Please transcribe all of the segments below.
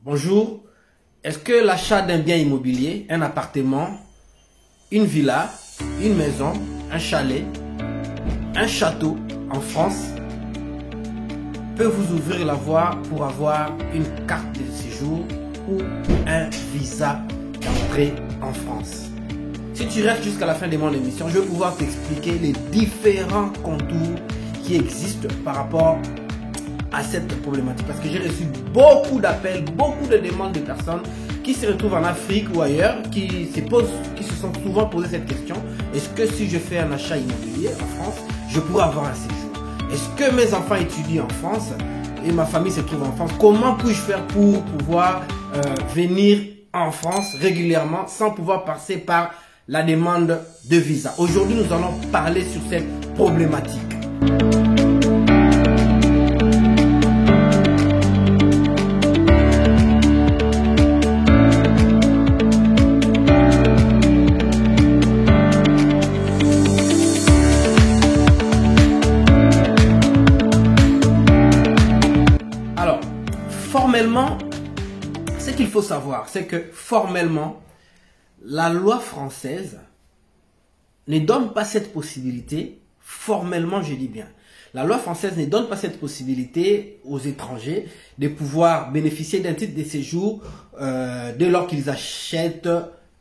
Bonjour, est-ce que l'achat d'un bien immobilier, un appartement, une villa, une maison, un chalet, un château en France peut vous ouvrir la voie pour avoir une carte de séjour ou un visa d'entrée en France? Si tu restes jusqu'à la fin de mon émission, je vais pouvoir t'expliquer les différents contours qui existent par rapport à cette problématique, parce que j'ai reçu beaucoup d'appels, beaucoup de demandes de personnes qui se retrouvent en Afrique ou ailleurs, qui se sont souvent posé cette question: est-ce que si je fais un achat immobilier en France, je pourrais avoir un séjour? Est-ce que mes enfants étudient en France et ma famille se trouve en France? Comment puis-je faire pour pouvoir venir en France régulièrement sans pouvoir passer par la demande de visa? Aujourd'hui, nous allons parler sur cette problématique. Formellement, ce qu'il faut savoir, c'est que formellement, la loi française ne donne pas cette possibilité. Formellement, je dis bien, la loi française ne donne pas cette possibilité aux étrangers de pouvoir bénéficier d'un titre de séjour dès lors qu'ils achètent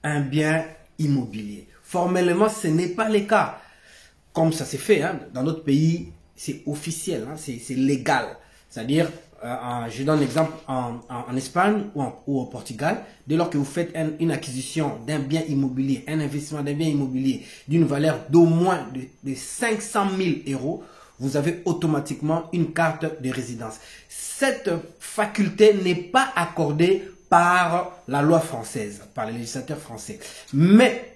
un bien immobilier. Formellement, ce n'est pas le cas. Comme ça s'est fait dans notre pays, c'est officiel, c'est légal. C'est-à-dire, je donne un exemple en Espagne ou au Portugal. Dès lors que vous faites une acquisition d'un bien immobilier, un investissement d'un bien immobilier d'une valeur d'au moins de 500 000 euros, vous avez automatiquement une carte de résidence. Cette faculté n'est pas accordée par la loi française, par les législateurs français. Mais,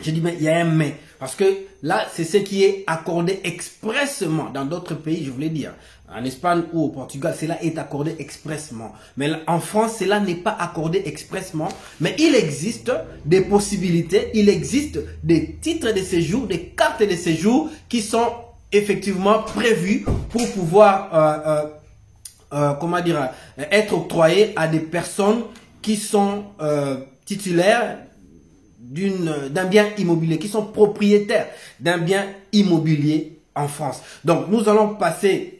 je dis mais, il y a un mais, parce que là, c'est ce qui est accordé expressément dans d'autres pays, je voulais dire. En Espagne ou au Portugal, cela est accordé expressément. Mais en France, cela n'est pas accordé expressément. Mais il existe des possibilités, il existe des titres de séjour, des cartes de séjour qui sont effectivement prévues pour pouvoir, être octroyées à des personnes qui sont titulaires d'un bien immobilier, qui sont propriétaires d'un bien immobilier en France. Donc, nous allons passer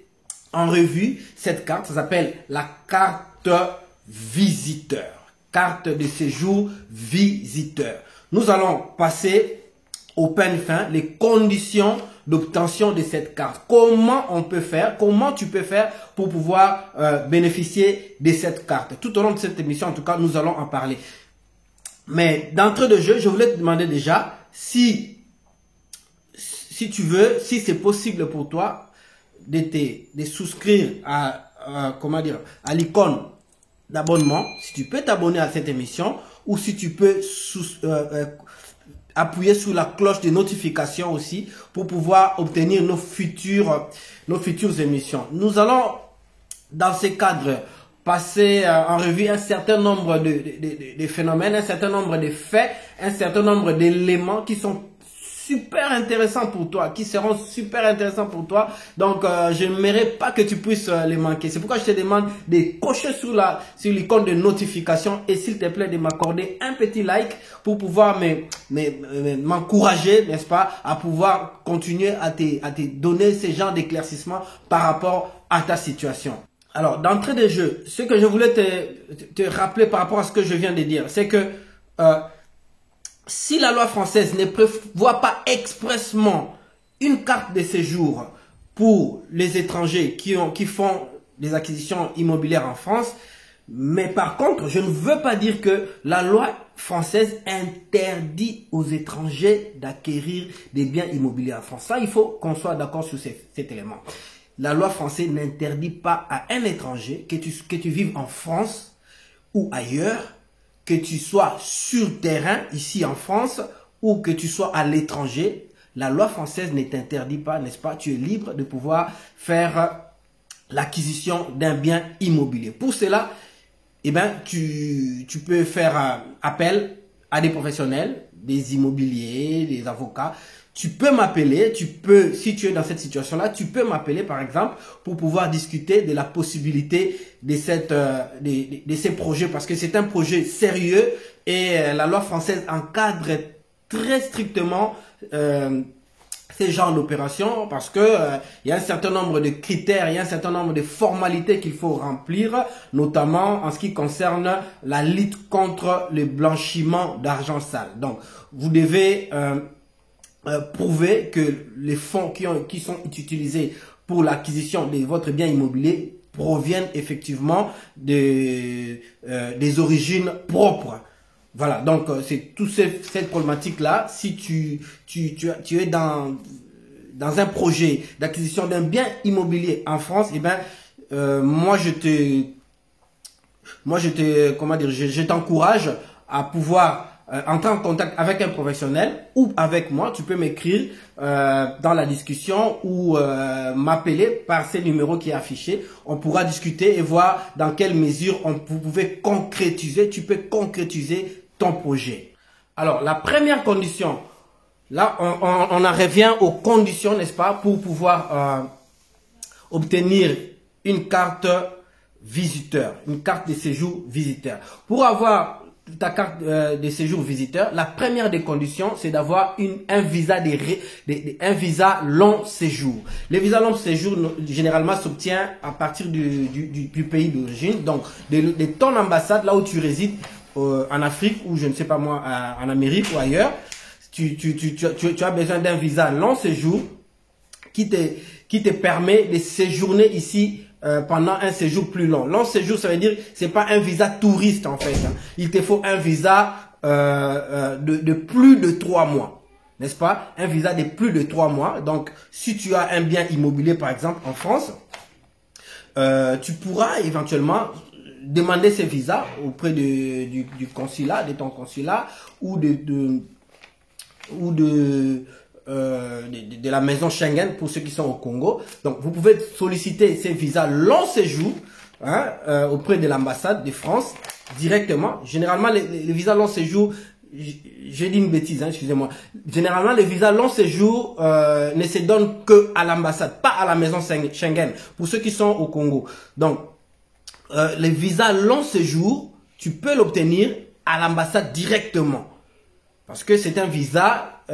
en revue cette carte. Ça s'appelle la carte visiteur. Carte de séjour visiteur. Nous allons passer au peigne fin les conditions d'obtention de cette carte. Comment on peut faire, comment tu peux faire pour pouvoir bénéficier de cette carte. Tout au long de cette émission, en tout cas, nous allons en parler. Mais d'entrée de jeu, je voulais te demander déjà si tu veux, si c'est possible pour toi de souscrire à l'icône d'abonnement, si tu peux t'abonner à cette émission, ou si tu peux appuyer sur la cloche de notification aussi pour pouvoir obtenir nos futures émissions. Nous allons, dans ce cadre, passer en revue un certain nombre de phénomènes, un certain nombre de faits, un certain nombre d'éléments qui sont super intéressants pour toi, qui seront super intéressants pour toi. Donc, je n'aimerais pas que tu puisses les manquer. C'est pourquoi je te demande de cocher sur l'icône de notification et s'il te plaît de m'accorder un petit like pour pouvoir m'encourager, n'est-ce pas, à pouvoir continuer à te donner ce genre d'éclaircissement par rapport à ta situation. Alors, d'entrée de jeu, ce que je voulais te rappeler par rapport à ce que je viens de dire, c'est que si la loi française ne prévoit pas expressément une carte de séjour pour les étrangers qui font des acquisitions immobilières en France, mais par contre, je ne veux pas dire que la loi française interdit aux étrangers d'acquérir des biens immobiliers en France. Ça, il faut qu'on soit d'accord sur cet élément. La loi française n'interdit pas à un étranger, que tu vives en France ou ailleurs, que tu sois sur terrain ici en France ou que tu sois à l'étranger, la loi française ne t'interdit pas, n'est-ce pas? Tu es libre de pouvoir faire l'acquisition d'un bien immobilier. Pour cela, tu peux faire appel à des professionnels, des immobiliers, des avocats. Tu peux m'appeler, si tu es dans cette situation-là, tu peux m'appeler par exemple pour pouvoir discuter de la possibilité de ces projets parce que c'est un projet sérieux et la loi française encadre très strictement ces genres d'opérations parce que il y a un certain nombre de critères, il y a un certain nombre de formalités qu'il faut remplir, notamment en ce qui concerne la lutte contre le blanchiment d'argent sale. Donc, vous devez prouver que les fonds qui sont utilisés pour l'acquisition de votre bien immobilier proviennent effectivement des origines propres. Voilà, donc c'est toute cette problématique-là. Si tu es dans un projet d'acquisition d'un bien immobilier en France, eh ben moi je t'encourage à pouvoir entrer en contact avec un professionnel ou avec moi. Tu peux m'écrire dans la discussion ou m'appeler par ces numéros qui est affiché. On pourra discuter et voir dans quelle mesure vous pouvez concrétiser, tu peux concrétiser ton projet. Alors, la première condition, là, on en revient aux conditions, n'est-ce pas, pour pouvoir obtenir une carte visiteur, une carte de séjour visiteur. Pour avoir ta carte de séjour visiteur, la première des conditions, c'est d'avoir un visa long séjour. Les visas long séjour, généralement, s'obtient à partir du pays d'origine, donc de ton ambassade, là où tu résides, en Afrique ou je ne sais pas moi, en Amérique ou ailleurs. Tu as besoin d'un visa long séjour qui te permet de séjourner ici pendant un séjour plus long. Long séjour, ça veut dire c'est pas un visa touriste en fait. Hein. Il te faut un visa de plus de 3 mois, n'est-ce pas? Un visa de plus de 3 mois. Donc, si tu as un bien immobilier par exemple en France, tu pourras éventuellement demander ces visas auprès du consulat, de ton consulat ou de la maison Schengen pour ceux qui sont au Congo. Donc, vous pouvez solliciter ces visas long séjour auprès de l'ambassade de France directement. Généralement, les visas long séjour, j'ai dit une bêtise, excusez-moi. Généralement, les visas long séjour ne se donnent que à l'ambassade, pas à la maison Schengen pour ceux qui sont au Congo. Donc, les visas long séjour, tu peux l'obtenir à l'ambassade directement. Parce que c'est un visa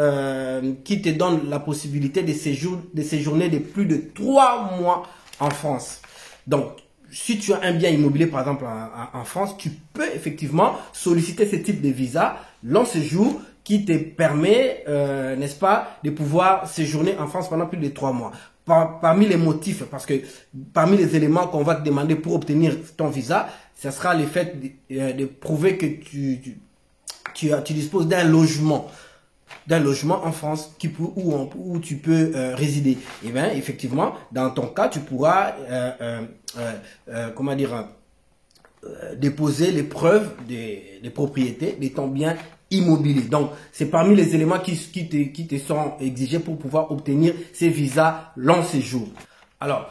qui te donne la possibilité de séjourner de plus de 3 mois en France. Donc, si tu as un bien immobilier, par exemple, en France, tu peux effectivement solliciter ce type de visa long séjour qui te permet, n'est-ce pas, de pouvoir séjourner en France pendant plus de 3 mois. Parmi les motifs, parce que parmi les éléments qu'on va te demander pour obtenir ton visa, ce sera le fait de prouver que tu disposes d'un logement en France où tu peux résider. Et bien, effectivement, dans ton cas, tu pourras, déposer les preuves des propriétés de ton bien immobilier. Donc, c'est parmi les éléments qui te sont exigés pour pouvoir obtenir ces visas long séjour. Alors,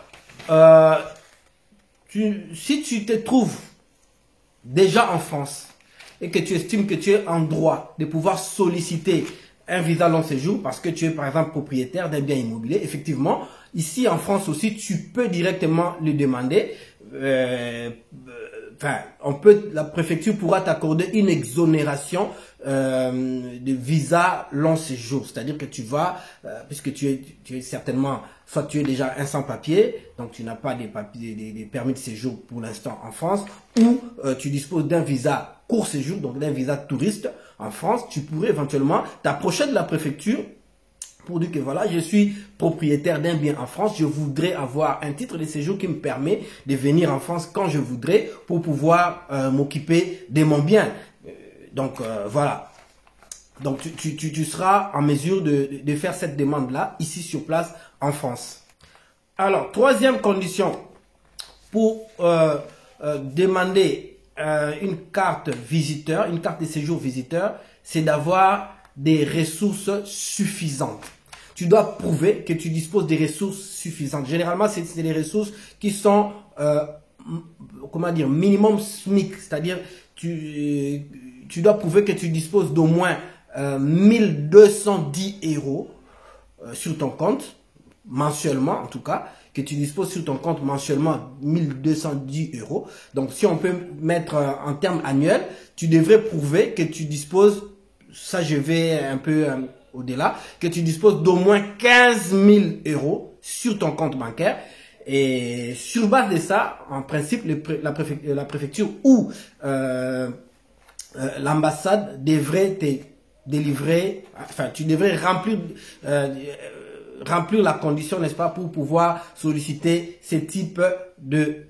si tu te trouves déjà en France et que tu estimes que tu es en droit de pouvoir solliciter un visa long séjour parce que tu es par exemple propriétaire d'un bien immobilier, effectivement, ici en France aussi, tu peux directement le demander. La préfecture pourra t'accorder une exonération de visa long séjour. C'est-à-dire que tu vas, puisque tu es certainement, soit tu es déjà un sans-papier, donc tu n'as pas des permis de séjour pour l'instant en France, ou tu disposes d'un visa court séjour, donc d'un visa touriste en France, tu pourrais éventuellement t'approcher de la préfecture pour dire que voilà, je suis propriétaire d'un bien en France, je voudrais avoir un titre de séjour qui me permet de venir en France quand je voudrais pour pouvoir m'occuper de mon bien. Donc voilà. Donc tu seras en mesure de faire cette demande-là ici sur place en France. Alors, troisième condition pour demander une carte visiteur, une carte de séjour visiteur, c'est d'avoir des ressources suffisantes. Tu dois prouver que tu disposes des ressources suffisantes. Généralement, c'est des ressources qui sont, minimum SMIC, c'est-à-dire tu dois prouver que tu disposes d'au moins 1210 euros sur ton compte, mensuellement en tout cas, que tu disposes sur ton compte mensuellement 1210 euros. Donc si on peut mettre en termes annuels, tu devrais prouver que tu disposes, ça je vais un peu au-delà, que tu disposes d'au moins 15 000 euros sur ton compte bancaire. Et sur base de ça, en principe, la préfecture ou l'ambassade devrait te délivrer, enfin tu devrais remplir la condition, n'est-ce pas, pour pouvoir solliciter ce type de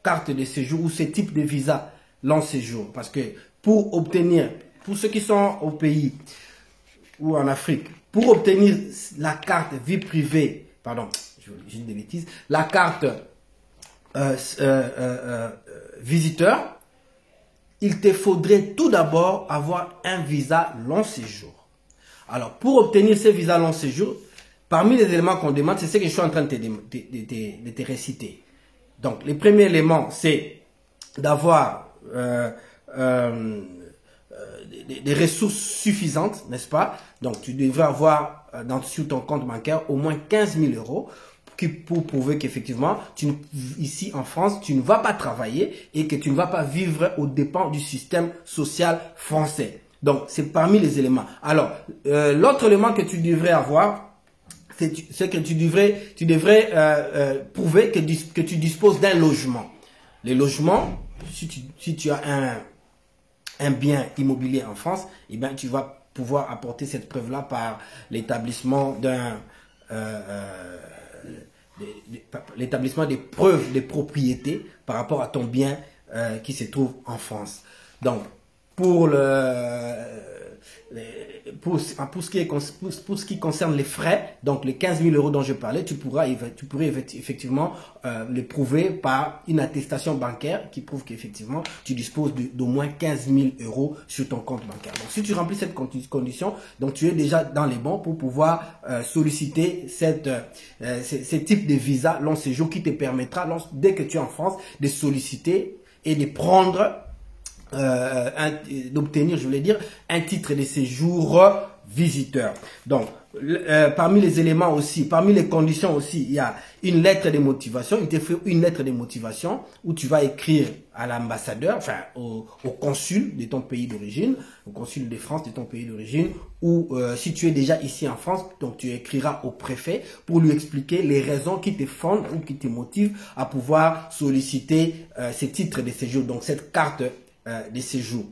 carte de séjour ou ce type de visa long séjour. Parce que pour obtenir, pour ceux qui sont au pays ou en Afrique, pour obtenir la carte vie privée, pardon, je dis des bêtises, la carte visiteur, il te faudrait tout d'abord avoir un visa long séjour. Alors, pour obtenir ce visa long séjour, parmi les éléments qu'on demande, c'est ce que je suis en train de te réciter. Donc, le premier élément, c'est d'avoir des ressources suffisantes, n'est-ce pas? Donc, tu devrais avoir sur ton compte bancaire au moins 15 000 euros pour prouver qu'effectivement, ici en France, tu ne vas pas travailler et que tu ne vas pas vivre aux dépens du système social français. Donc, c'est parmi les éléments. Alors, l'autre élément que tu devrais avoir, c'est que tu devrais prouver que tu disposes d'un logement. Les logements, si tu as un bien immobilier en France, eh bien, tu vas pouvoir apporter cette preuve-là par l'établissement l'établissement des preuves de propriété par rapport à ton bien qui se trouve en France. Donc, pour ce qui concerne les frais, donc les 15 000 euros dont je parlais, tu pourrais effectivement le prouver par une attestation bancaire qui prouve qu'effectivement tu disposes d'au moins 15 000 euros sur ton compte bancaire. Donc si tu remplis cette condition, donc tu es déjà dans les bons pour pouvoir solliciter ce type de visa long séjour qui te permettra, dès que tu es en France, de solliciter et de prendre d'obtenir, je voulais dire, un titre de séjour visiteur. Donc, parmi les éléments aussi, parmi les conditions aussi, il y a une lettre de motivation. Il te fait une lettre de motivation où tu vas écrire à l'ambassadeur, enfin au consul de ton pays d'origine, au consul de France de ton pays d'origine, ou si tu es déjà ici en France, donc tu écriras au préfet pour lui expliquer les raisons qui te fondent ou qui te motivent à pouvoir solliciter ces titres de séjour, donc cette carte de séjour.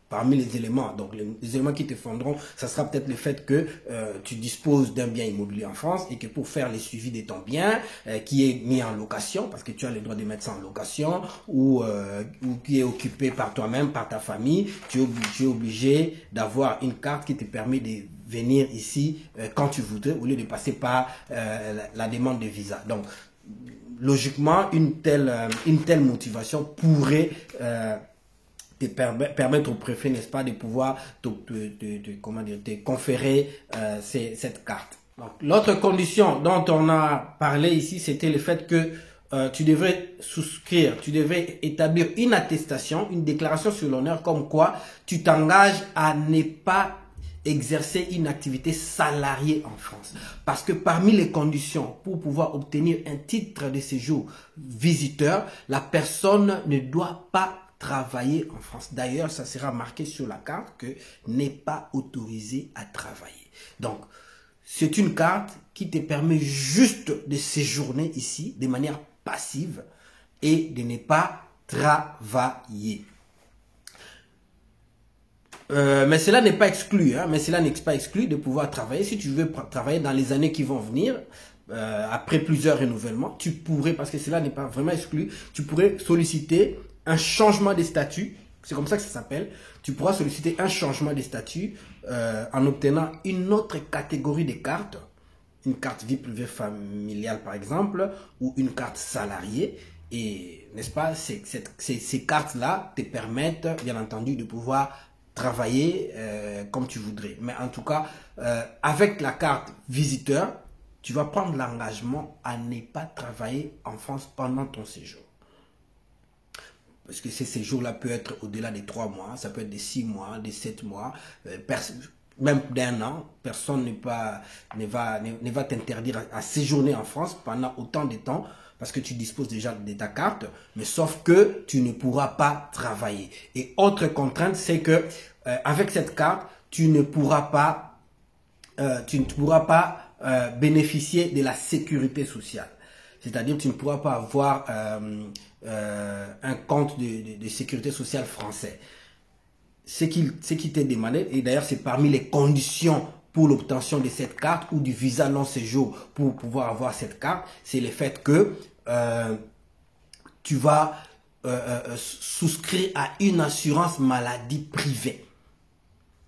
Parmi les éléments, donc les éléments qui te fondront, ça sera peut-être le fait que tu disposes d'un bien immobilier en France et que pour faire le suivi de ton bien qui est mis en location, parce que tu as le droit de mettre ça en location, ou qui est occupé par toi-même, par ta famille, tu es obligé d'avoir une carte qui te permet de venir ici quand tu voudrais, au lieu de passer par la demande de visa. Donc, logiquement, une telle motivation pourrait te permettre au préfet, n'est-ce pas, de pouvoir te conférer cette carte. L'autre condition dont on a parlé ici, c'était le fait que tu devrais souscrire, tu devrais établir une attestation, une déclaration sur l'honneur comme quoi tu t'engages à ne pas exercer une activité salariée en France. Parce que parmi les conditions pour pouvoir obtenir un titre de séjour visiteur, la personne ne doit pas travailler en France. D'ailleurs, ça sera marqué sur la carte que n'est pas autorisé à travailler. Donc, c'est une carte qui te permet juste de séjourner ici de manière passive et de ne pas travailler. Mais cela n'est pas exclu, hein, mais cela n'est pas exclu de pouvoir travailler. Si tu veux travailler dans les années qui vont venir, après plusieurs renouvellements, tu pourrais, parce que cela n'est pas vraiment exclu, tu pourrais solliciter un changement de statut, c'est comme ça que ça s'appelle. Tu pourras solliciter un changement de statut en obtenant une autre catégorie de cartes, une carte vie privée familiale par exemple, ou une carte salariée. Et n'est-ce pas, ces cartes-là te permettent bien entendu de pouvoir travailler comme tu voudrais. Mais en tout cas, avec la carte visiteur, tu vas prendre l'engagement à ne pas travailler en France pendant ton séjour. parce que ces séjours-là peuvent être au-delà des 3 mois, ça peut être des 6 mois, des 7 mois, même d'1 an. Personne ne va t'interdire à séjourner en France pendant autant de temps, parce que tu disposes déjà de ta carte, mais sauf que tu ne pourras pas travailler. Et autre contrainte, c'est que avec cette carte, tu ne pourras pas bénéficier de la sécurité sociale. C'est-à-dire que tu ne pourras pas avoir un compte de sécurité sociale français. Ce qui t'est demandé, et d'ailleurs c'est parmi les conditions pour l'obtention de cette carte ou du visa long séjour pour pouvoir avoir cette carte, c'est le fait que tu vas souscrire à une assurance maladie privée.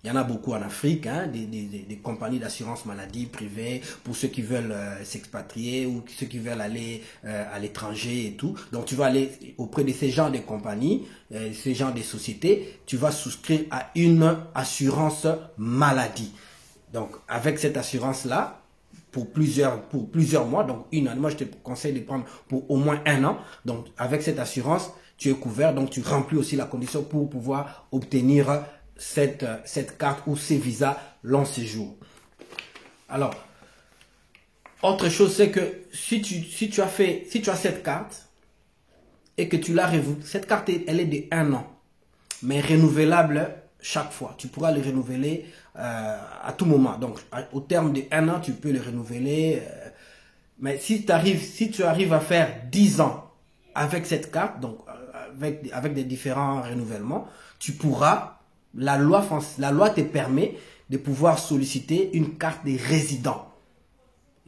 Il y en a beaucoup en Afrique, hein, des compagnies d'assurance maladie privées pour ceux qui veulent s'expatrier ou ceux qui veulent aller à l'étranger et tout. Donc tu vas aller auprès de ces genres de compagnies, ces genres de sociétés, tu vas souscrire à une assurance maladie. Donc avec cette assurance-là, pour plusieurs mois, donc une année, moi je te conseille de prendre pour au moins 1 an. Donc avec cette assurance, tu es couvert, donc tu remplis aussi la condition pour pouvoir obtenir cette carte ou ces visas long séjour. Alors, autre chose, c'est que si tu as cette carte et que tu l'as cette carte, elle est de 1 an, mais renouvelable chaque fois. Tu pourras le renouveler à tout moment. Donc, au terme de 1 an, tu peux le renouveler. Mais si tu arrives à faire 10 ans avec cette carte, donc avec des différents renouvellements, tu pourras. La loi te permet de pouvoir solliciter une carte de résident.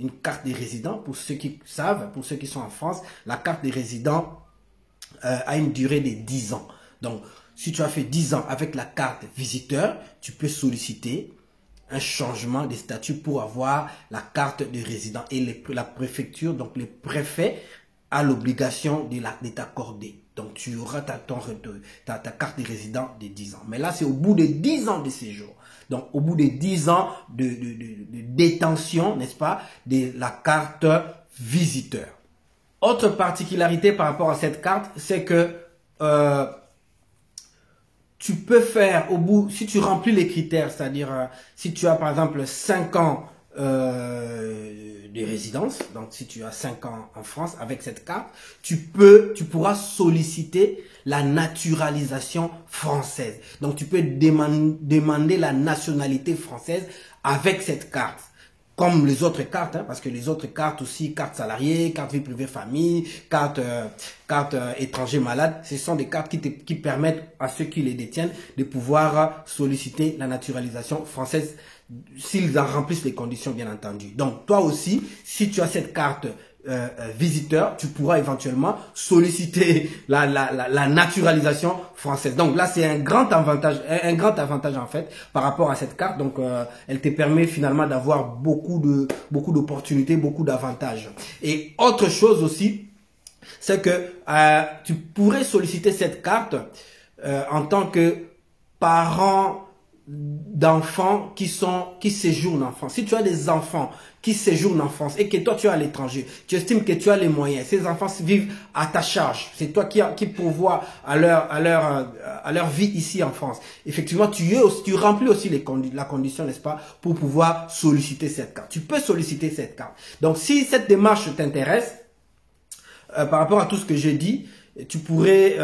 Une carte de résident, pour ceux qui savent, pour ceux qui sont en France, la carte de résident a une durée de 10 ans. Donc, si tu as fait 10 ans avec la carte visiteur, tu peux solliciter un changement de statut pour avoir la carte de résident. Et la préfecture, donc le préfet, a l'obligation de t'accorder. Donc, tu auras ta carte de résident de 10 ans. Mais là, c'est au bout de 10 ans de séjour. Donc, au bout de 10 ans de détention, n'est-ce pas, de la carte visiteur. Autre particularité par rapport à cette carte, c'est que tu peux faire au bout, si tu remplis les critères, c'est-à-dire si tu as par exemple 5 ans de résidence, donc si tu as 5 ans en France avec cette carte, tu pourras solliciter la naturalisation française. Donc tu peux demander la nationalité française avec cette carte. Comme les autres cartes, hein, parce que les autres cartes aussi, carte salariée, carte vie privée famille, carte étranger malade, ce sont des cartes qui permettent à ceux qui les détiennent de pouvoir solliciter la naturalisation française s'ils en remplissent les conditions, bien entendu. Donc toi aussi, si tu as cette carte visiteur, tu pourras éventuellement solliciter la naturalisation française. Donc là, c'est un grand avantage en fait par rapport à cette carte. Donc elle te permet finalement d'avoir beaucoup d'opportunités, beaucoup d'avantages. Et autre chose aussi, c'est que tu pourrais solliciter cette carte en tant que parent d'enfants qui séjournent en France. Si tu as des enfants qui séjournent en France et que toi tu es à l'étranger, tu estimes que tu as les moyens, ces enfants vivent à ta charge, c'est toi qui pourvois à leur vie ici en France. Effectivement, tu remplis aussi la condition, n'est-ce pas, pour pouvoir solliciter cette carte. Tu peux solliciter cette carte. Donc si cette démarche t'intéresse, par rapport à tout ce que j'ai dit, tu pourrais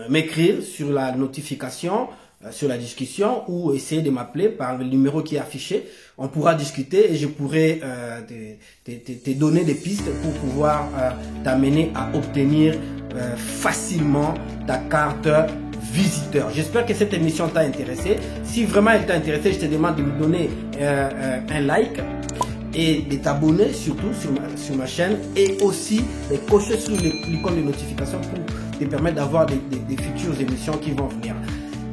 m'écrire sur la notification, sur la discussion, ou essayer de m'appeler par le numéro qui est affiché. On pourra discuter et je pourrai te donner des pistes pour pouvoir t'amener à obtenir facilement ta carte visiteur. J'espère que cette émission t'a intéressé. Si vraiment elle t'a intéressé, je te demande de me donner un like et de t'abonner surtout sur ma chaîne, et aussi de cocher sur l'icône de notification pour te permettre d'avoir des futures émissions qui vont venir.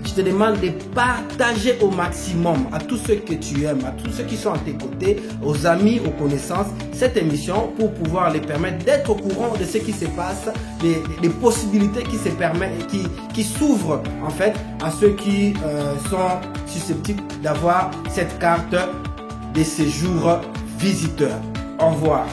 Je te demande de partager au maximum à tous ceux que tu aimes, à tous ceux qui sont à tes côtés, aux amis, aux connaissances, cette émission pour pouvoir les permettre d'être au courant de ce qui se passe, des possibilités qui s'ouvrent en fait à ceux qui sont susceptibles d'avoir cette carte de séjour visiteur. Au revoir.